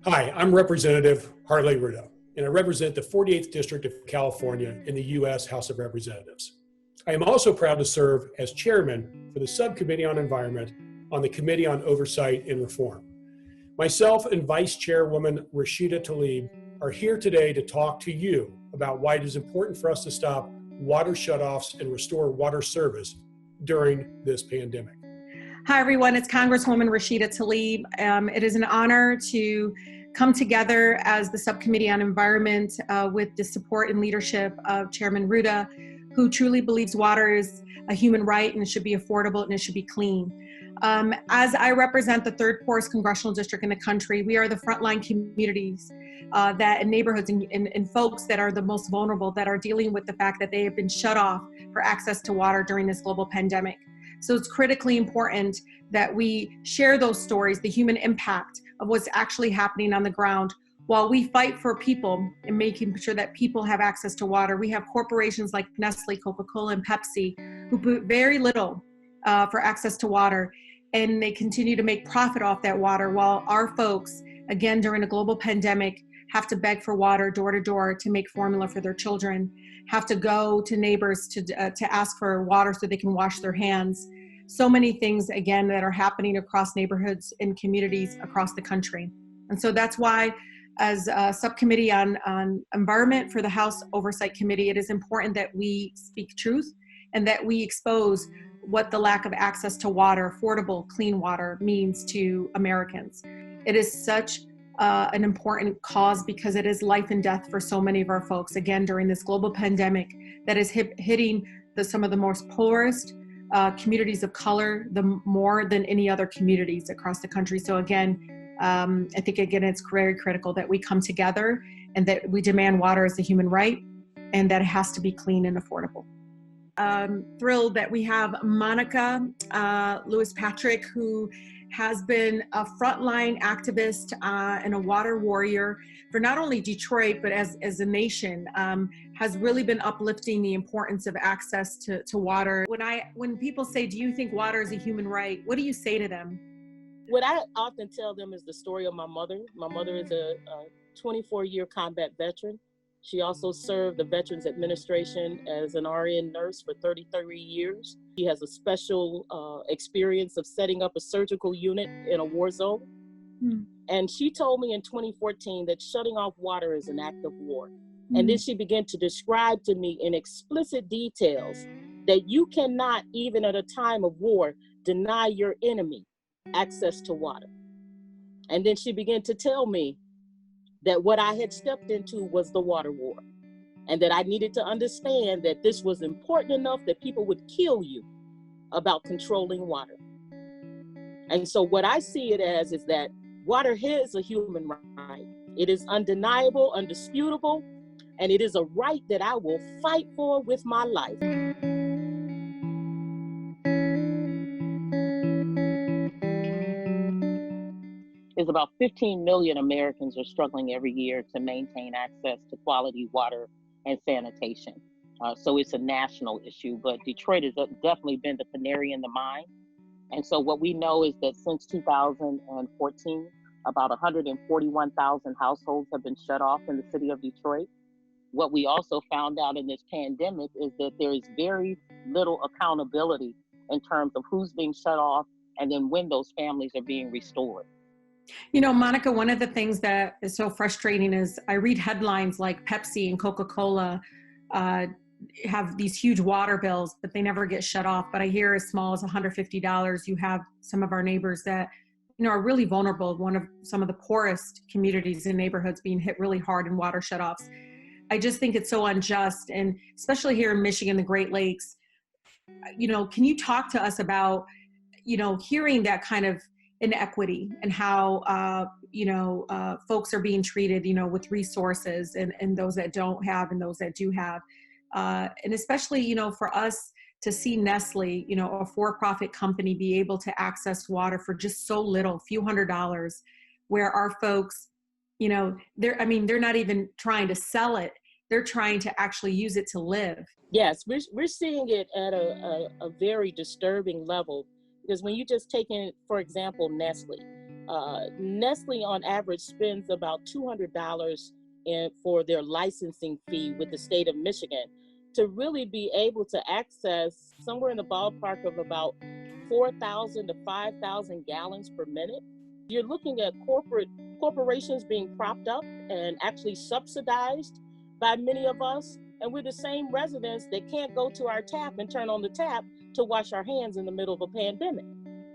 Hi, I'm Representative Harley Rouda, and I represent the 48th District of California in the U.S. House of Representatives. I am also proud to serve as chairman for the Subcommittee on Environment on the Committee on Oversight and Reform. Myself and Vice Chairwoman Rashida Tlaib are here today to talk to you about why it is important for us to stop water shutoffs and restore water service during this pandemic. Hi, everyone. It's Congresswoman Rashida Tlaib. It is an honor to come together as the Subcommittee on Environment with the support and leadership of Chairman Rouda, who truly believes water is a human right and it should be affordable and it should be clean. As I represent the third poorest congressional district in the country, we are the frontline communities and neighborhoods and folks that are the most vulnerable, that are dealing with the fact that they have been shut off for access to water during this global pandemic. So it's critically important that we share those stories, the human impact of what's actually happening on the ground, while we fight for people and making sure that people have access to water. We have corporations like Nestle, Coca-Cola, and Pepsi who put very little for access to water, and they continue to make profit off that water, while our folks, again, during a global pandemic, have to beg for water door to door to make formula for their children, have to go to neighbors to ask for water so they can wash their hands. So many things, again, that are happening across neighborhoods and communities across the country. And so that's why, as a subcommittee on environment for the House Oversight Committee, it is important that we speak truth and that we expose what the lack of access to water, affordable, clean water, means to Americans. It is such an important cause because it is life and death for so many of our folks, again, during this global pandemic that is hitting some of the most poorest communities of color, more than any other communities across the country. So again, I think, again, it's very critical that we come together and that we demand water as a human right and that it has to be clean and affordable. Thrilled that we have Monica Lewis-Patrick, who has been a frontline activist and a water warrior for not only Detroit, but as a nation, has really been uplifting the importance of access to water. When people say, do you think water is a human right? What do you say to them? What I often tell them is the story of my mother. My mother is a 24-year combat veteran. She also served the Veterans Administration as an RN nurse for 33 years. She has a special experience of setting up a surgical unit in a war zone. And she told me in 2014 that shutting off water is an act of war. And then she began to describe to me in explicit details that you cannot, even at a time of war, deny your enemy access to water. And then she began to tell me that what I had stepped into was the water war, and that I needed to understand that this was important enough that people would kill you about controlling water. And so what I see it as is that water is a human right. It is undeniable, undisputable, and it is a right that I will fight for with my life. There's about 15 million Americans are struggling every year to maintain access to quality water and sanitation. So it's a national issue, but Detroit has definitely been the canary in the mine. And so what we know is that since 2014, about 141,000 households have been shut off in the city of Detroit. What we also found out in this pandemic is that there is very little accountability in terms of who's being shut off and then when those families are being restored. You know, Monica, one of the things that is so frustrating is I read headlines like Pepsi and Coca-Cola have these huge water bills, but they never get shut off. But I hear as small as $150, you have some of our neighbors that, you know, are really vulnerable. Some of the poorest communities and neighborhoods being hit really hard in water shutoffs. I just think it's so unjust. And especially here in Michigan, the Great Lakes, you know, can you talk to us about, you know, hearing that kind of inequity and how, folks are being treated, you know, with resources and those that don't have and those that do have. And especially, you know, for us to see Nestle, you know, a for-profit company be able to access water for just so little, few $100s, where our folks, you know, they're not even trying to sell it. They're trying to actually use it to live. Yes, we're seeing it at a very disturbing level. Because when you just take in, for example, Nestle, Nestle on average spends about $200 for their licensing fee with the state of Michigan to really be able to access somewhere in the ballpark of about 4,000 to 5,000 gallons per minute. You're looking at corporations being propped up and actually subsidized by many of us. And we're the same residents that can't go to our tap and turn on the tap to wash our hands in the middle of a pandemic.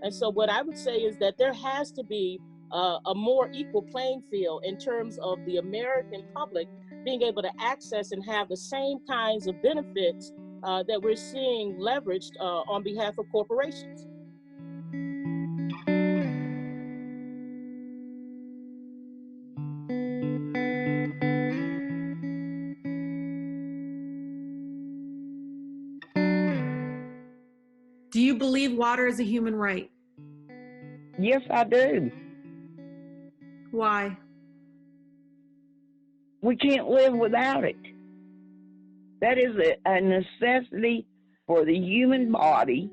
And so what I would say is that there has to be a more equal playing field in terms of the American public being able to access and have the same kinds of benefits that we're seeing leveraged on behalf of corporations. Do you believe water is a human right? Yes, I do. Why? We can't live without it. That is a necessity for the human body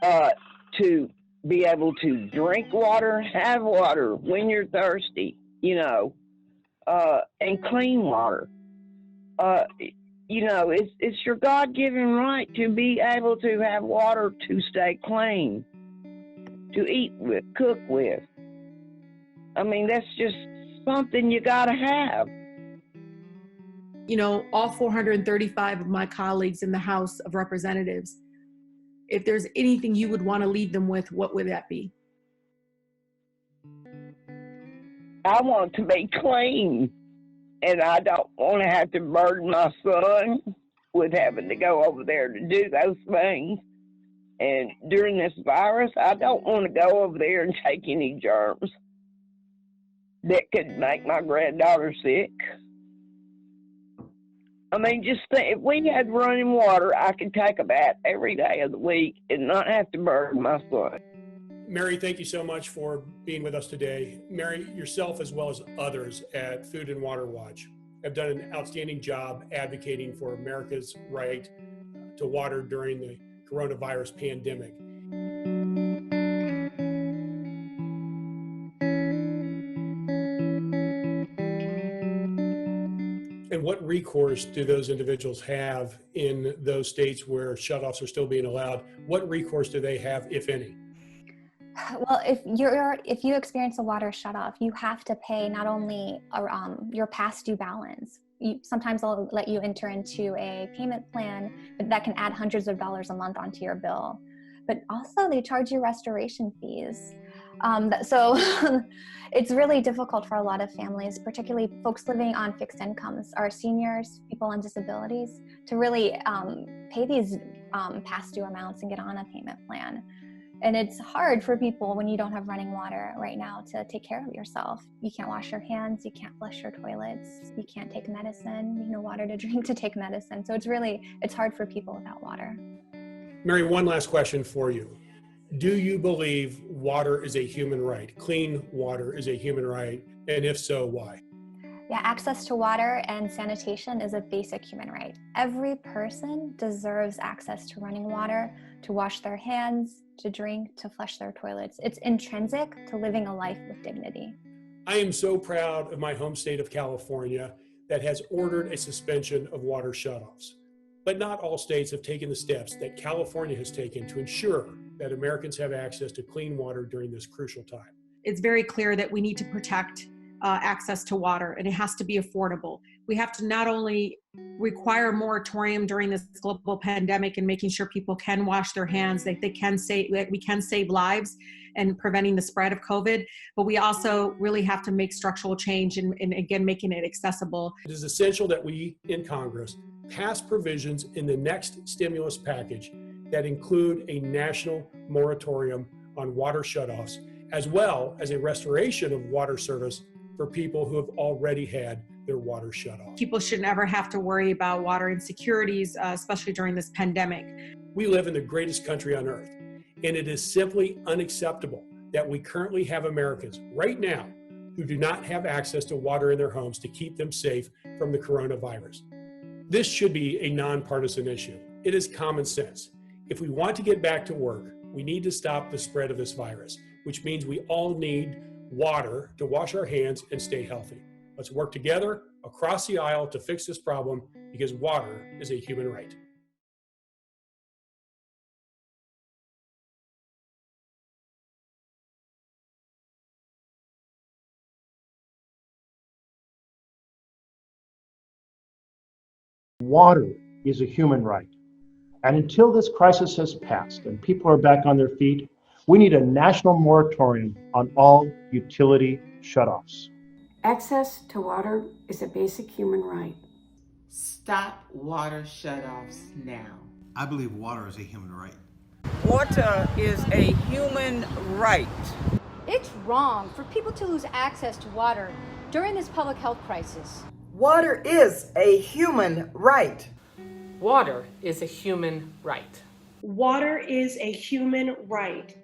to be able to drink water, have water when you're thirsty, and clean water. It's your God-given right to be able to have water to stay clean, to eat with, cook with. I mean, that's just something you gotta have. All 435 of my colleagues in the House of Representatives, if there's anything you would want to leave them with, what would that be? I want to be clean, and I don't want to have to burden my son with having to go over there to do those things. And during this virus, I don't want to go over there and take any germs that could make my granddaughter sick. I mean, just think, if we had running water, I could take a bath every day of the week and not have to burden my son. Mary, thank you so much for being with us today. Mary, yourself as well as others at Food and Water Watch have done an outstanding job advocating for America's right to water during the coronavirus pandemic. And what recourse do those individuals have in those states where shutoffs are still being allowed? What recourse do they have, if any? Well, if you experience a water shutoff, you have to pay not only your past due balance. Sometimes they'll let you enter into a payment plan, but that can add hundreds of dollars a month onto your bill. But also they charge you restoration fees. So it's really difficult for a lot of families, particularly folks living on fixed incomes, our seniors, people on disabilities, to really pay these past due amounts and get on a payment plan. And it's hard for people when you don't have running water right now to take care of yourself. You can't wash your hands, you can't flush your toilets, you can't take medicine, water to drink to take medicine. So it's hard for people without water. Mary, one last question for you. Do you believe water is a human right? Clean water is a human right? And if so, why? Yeah, access to water and sanitation is a basic human right. Every person deserves access to running water, to wash their hands, to drink, to flush their toilets. It's intrinsic to living a life with dignity. I am so proud of my home state of California that has ordered a suspension of water shutoffs. But not all states have taken the steps that California has taken to ensure that Americans have access to clean water during this crucial time. It's very clear that we need to protect access to water, and it has to be affordable. We have to not only require a moratorium during this global pandemic and making sure people can wash their hands, that we can save lives and preventing the spread of COVID, but we also really have to make structural change and again, making it accessible. It is essential that we in Congress pass provisions in the next stimulus package that include a national moratorium on water shutoffs, as well as a restoration of water service for people who have already had their water shut off. People should never have to worry about water insecurities, especially during this pandemic. We live in the greatest country on earth, and it is simply unacceptable that we currently have Americans right now who do not have access to water in their homes to keep them safe from the coronavirus. This should be a nonpartisan issue. It is common sense. If we want to get back to work, we need to stop the spread of this virus, which means we all need water to wash our hands and stay healthy. Let's work together across the aisle to fix this problem, because water is a human right. Water is a human right. And until this crisis has passed and people are back on their feet, we need a national moratorium on all utility shutoffs. Access to water is a basic human right. Stop water shutoffs now. I believe water is a human right. Water is a human right. It's wrong for people to lose access to water during this public health crisis. Water is a human right. Water is a human right. Water is a human right.